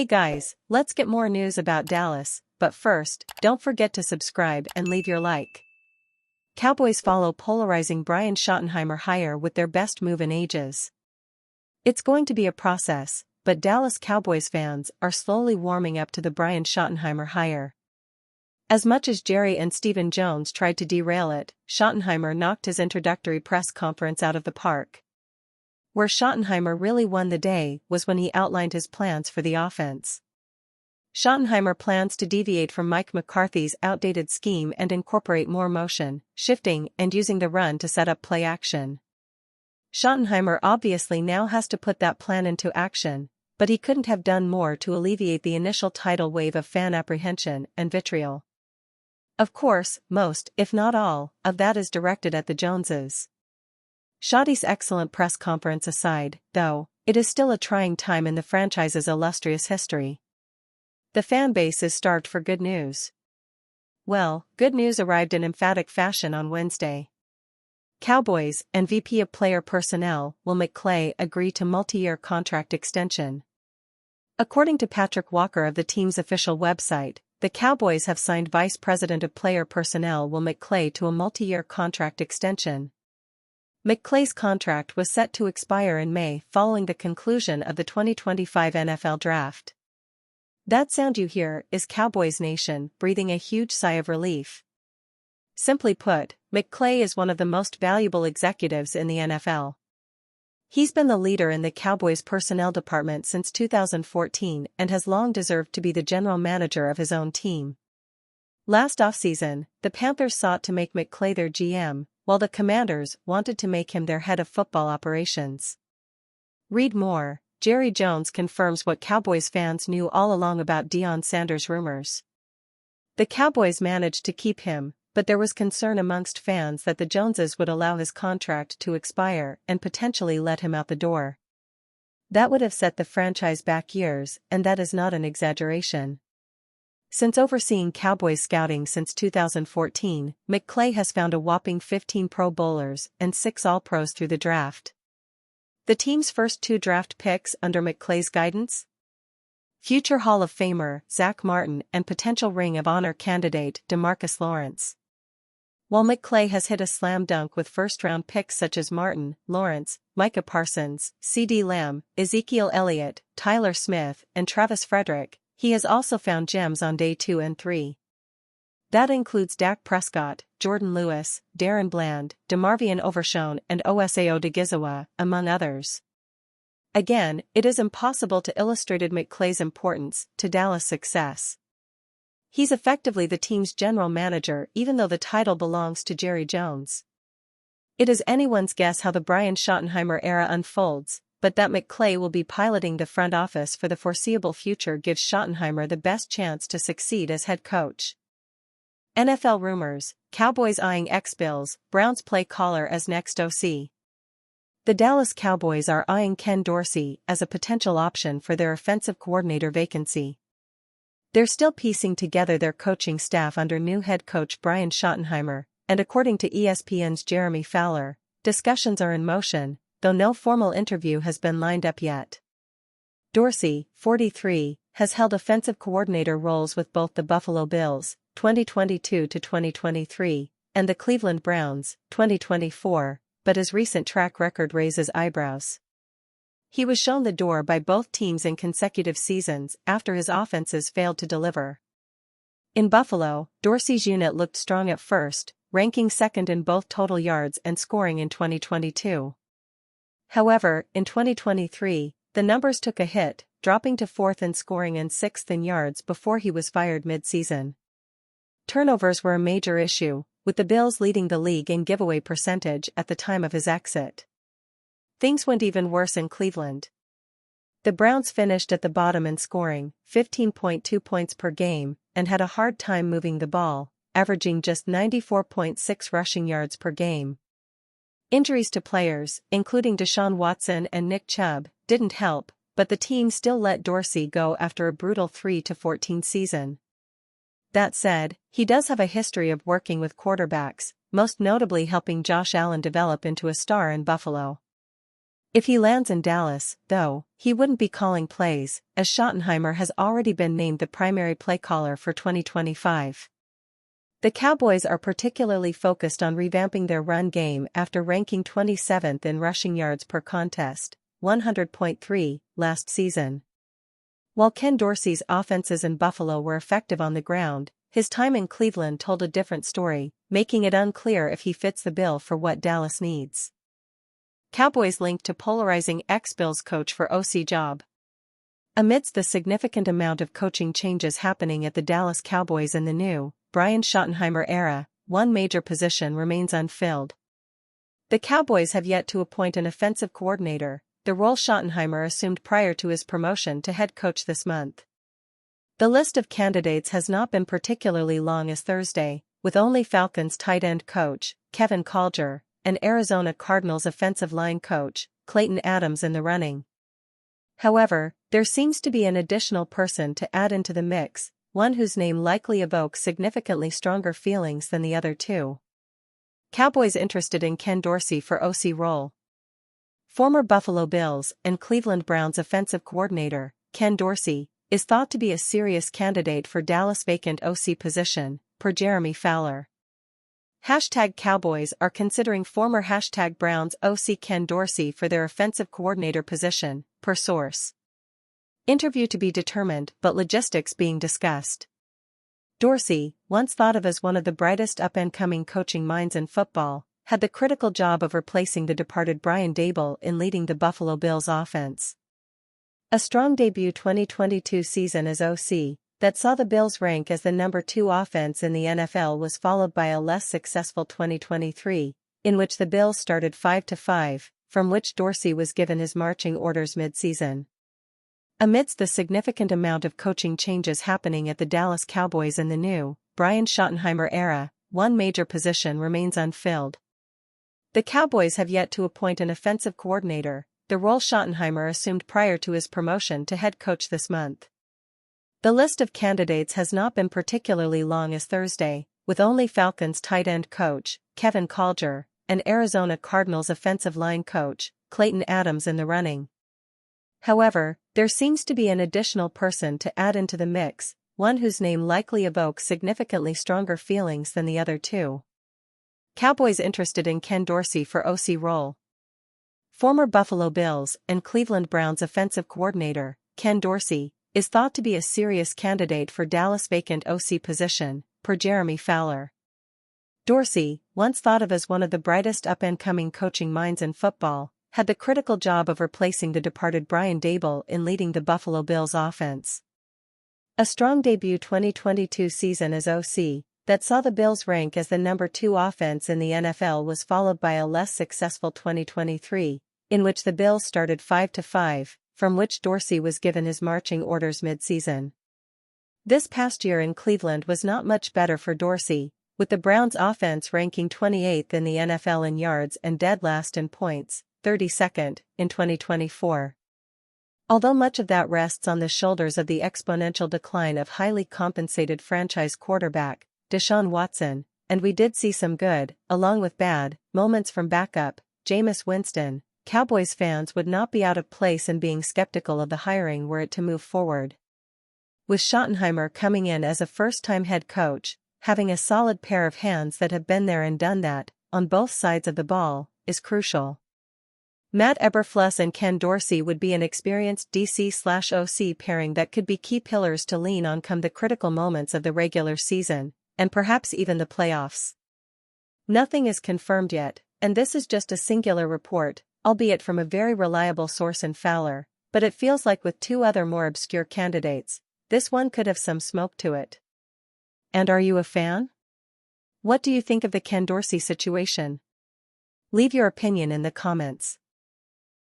Hey guys, let's get more news about Dallas, but first, don't forget to subscribe and leave your like. Cowboys follow polarizing Brian Schottenheimer hire with their best move in ages. It's going to be a process, but Dallas Cowboys fans are slowly warming up to the Brian Schottenheimer hire. As much as Jerry and Stephen Jones tried to derail it, Schottenheimer knocked his introductory press conference out of the park. Where Schottenheimer really won the day was when he outlined his plans for the offense. Schottenheimer plans to deviate from Mike McCarthy's outdated scheme and incorporate more motion, shifting, and using the run to set up play action. Schottenheimer obviously now has to put that plan into action, but he couldn't have done more to alleviate the initial tidal wave of fan apprehension and vitriol. Of course, most, if not all, of that is directed at the Joneses. Schotty's excellent press conference aside, though, it is still a trying time in the franchise's illustrious history. The fan base is starved for good news. Well, good news arrived in emphatic fashion on Wednesday. Cowboys and VP of Player Personnel Will McClay agree to multi-year contract extension. According to Patrick Walker of the team's official website, the Cowboys have signed Vice President of Player Personnel Will McClay to a multi-year contract extension. McClay's contract was set to expire in May following the conclusion of the 2025 NFL Draft. That sound you hear is Cowboys Nation breathing a huge sigh of relief. Simply put, McClay is one of the most valuable executives in the NFL. He's been the leader in the Cowboys personnel department since 2014 and has long deserved to be the general manager of his own team. Last offseason, the Panthers sought to make McClay their GM, while the Commanders wanted to make him their head of football operations. Read more. Jerry Jones confirms what Cowboys fans knew all along about Deion Sanders rumors. The Cowboys managed to keep him, but there was concern amongst fans that the Joneses would allow his contract to expire and potentially let him out the door. That would have set the franchise back years, and that is not an exaggeration. Since overseeing Cowboys scouting since 2014, McClay has found a whopping 15 Pro Bowlers and 6 All-Pros through the draft. The team's first 2 draft picks under McClay's guidance? Future Hall of Famer Zach Martin and potential Ring of Honor candidate DeMarcus Lawrence. While McClay has hit a slam dunk with first-round picks such as Martin, Lawrence, Micah Parsons, CeeDee Lamb, Ezekiel Elliott, Tyler Smith, and Travis Frederick, he has also found gems on day 2 and 3. That includes Dak Prescott, Jordan Lewis, Darren Bland, DeMarvion Overshown and Osa Odigizua, among others. Again, it is impossible to illustrate McClay's importance to Dallas' success. He's effectively the team's general manager even though the title belongs to Jerry Jones. It is anyone's guess how the Brian Schottenheimer era unfolds, but that McClay will be piloting the front office for the foreseeable future gives Schottenheimer the best chance to succeed as head coach. NFL rumors, Cowboys eyeing ex-Bills, Browns play caller as next OC. The Dallas Cowboys are eyeing Ken Dorsey as a potential option for their offensive coordinator vacancy. They're still piecing together their coaching staff under new head coach Brian Schottenheimer, and according to ESPN's Jeremy Fowler, discussions are in motion, though no formal interview has been lined up yet. Dorsey, 43, has held offensive coordinator roles with both the Buffalo Bills, 2022 to 2023, and the Cleveland Browns, 2024, but his recent track record raises eyebrows. He was shown the door by both teams in consecutive seasons after his offenses failed to deliver. In Buffalo, Dorsey's unit looked strong at first, ranking second in both total yards and scoring in 2022. However, in 2023, the numbers took a hit, dropping to 4th in scoring and 6th in yards before he was fired mid-season. Turnovers were a major issue, with the Bills leading the league in giveaway percentage at the time of his exit. Things went even worse in Cleveland. The Browns finished at the bottom in scoring, 15.2 points per game, and had a hard time moving the ball, averaging just 94.6 rushing yards per game. Injuries to players, including Deshaun Watson and Nick Chubb, didn't help, but the team still let Dorsey go after a brutal 3-14 season. That said, he does have a history of working with quarterbacks, most notably helping Josh Allen develop into a star in Buffalo. If he lands in Dallas, though, he wouldn't be calling plays, as Schottenheimer has already been named the primary play caller for 2025. The Cowboys are particularly focused on revamping their run game after ranking 27th in rushing yards per contest, 100.3, last season. While Ken Dorsey's offenses in Buffalo were effective on the ground, his time in Cleveland told a different story, making it unclear if he fits the bill for what Dallas needs. Cowboys linked to polarizing ex-Bills coach for OC job. Amidst the significant amount of coaching changes happening at the Dallas Cowboys in the new, Brian Schottenheimer era, one major position remains unfilled. The Cowboys have yet to appoint an offensive coordinator, the role Schottenheimer assumed prior to his promotion to head coach this month. The list of candidates has not been particularly long as Thursday, with only Falcons tight end coach, Kevin Collier, and Arizona Cardinals offensive line coach, Clayton Adams in the running. However, there seems to be an additional person to add into the mix, one whose name likely evokes significantly stronger feelings than the other two. Cowboys interested in Ken Dorsey for OC role. Former Buffalo Bills and Cleveland Browns offensive coordinator, Ken Dorsey, is thought to be a serious candidate for Dallas' vacant OC position, per Jeremy Fowler. #Cowboys are considering former #Browns OC Ken Dorsey for their offensive coordinator position, per source. Interview to be determined but logistics being discussed. Dorsey, once thought of as one of the brightest up-and-coming coaching minds in football, had the critical job of replacing the departed Brian Daboll in leading the Buffalo Bills offense. A strong debut 2022 season as OC, that saw the Bills rank as the number 2 offense in the NFL was followed by a less successful 2023, in which the Bills started 5-5, from which Dorsey was given his marching orders mid-season. Amidst the significant amount of coaching changes happening at the Dallas Cowboys in the new, Brian Schottenheimer era, one major position remains unfilled. The Cowboys have yet to appoint an offensive coordinator, the role Schottenheimer assumed prior to his promotion to head coach this month. The list of candidates has not been particularly long as Thursday, with only Falcons tight end coach, Kevin Collier, and Arizona Cardinals offensive line coach, Clayton Adams in the running. However, there seems to be an additional person to add into the mix, one whose name likely evokes significantly stronger feelings than the other two. Cowboys interested in Ken Dorsey for OC role. Former Buffalo Bills and Cleveland Browns offensive coordinator, Ken Dorsey, is thought to be a serious candidate for Dallas' vacant OC position, per Jeremy Fowler. Dorsey, once thought of as one of the brightest up-and-coming coaching minds in football, had the critical job of replacing the departed Brian Daboll in leading the Buffalo Bills offense. A strong debut 2022 season as OC, that saw the Bills rank as the number 2 offense in the NFL was followed by a less successful 2023, in which the Bills started 5-5, from which Dorsey was given his marching orders mid-season. This past year in Cleveland was not much better for Dorsey, with the Browns' offense ranking 28th in the NFL in yards and dead last in points, 32nd, in 2024. Although much of that rests on the shoulders of the exponential decline of highly compensated franchise quarterback, Deshaun Watson, and we did see some good, along with bad, moments from backup, Jameis Winston, Cowboys fans would not be out of place in being skeptical of the hiring were it to move forward. With Schottenheimer coming in as a first-time head coach, having a solid pair of hands that have been there and done that, on both sides of the ball, is crucial. Matt Eberflus and Ken Dorsey would be an experienced DC/OC pairing that could be key pillars to lean on come the critical moments of the regular season, and perhaps even the playoffs. Nothing is confirmed yet, and this is just a singular report, albeit from a very reliable source in Fowler, but it feels like with 2 other more obscure candidates, this one could have some smoke to it. And are you a fan? What do you think of the Ken Dorsey situation? Leave your opinion in the comments.